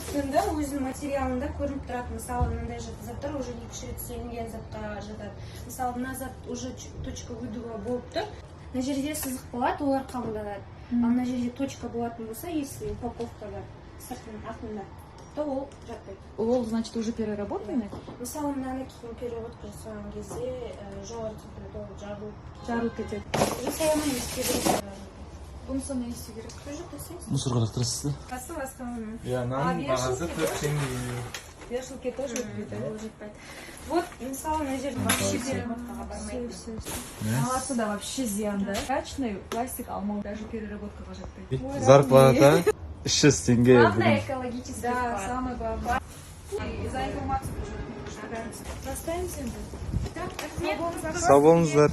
үстінде өзінің материалында көрініп тұрады. Мысалы, мынандай заттар уже екі рет істелінген затқа жатады. Мысалы, мына зат уже точка выдува болып тұр. Мына жерде сызық болады, олар қабылданады. Ал мына жерде точка болатын болса, если упаковкада сыртының артында, то ол жатпайды. Ол, значит, уже переработанный? Мысалы, мынаны кейін переводка жасаған кезде жоғары температурада Жарылып кетеді. Жасай алмаймыз, переводка. Бұнысы не істеу керек? Тоже тасайсың. Мусорға лақтырасыз да? Қасы басқаны. Иә, нан бағасы 4 теңге. Вешалки тоже жетпейді. Вот, мысалы, мына жерде вообще переработкаға бармайды. Аласы да вообще зиян, да? Прачный пластик алмау даже переработкаға жатпайды. Зарплата 300 теңге. Главное, экологический Да, вклад. самое главное. И за информацию тоже. Расставим себе. Сау болыңыздар.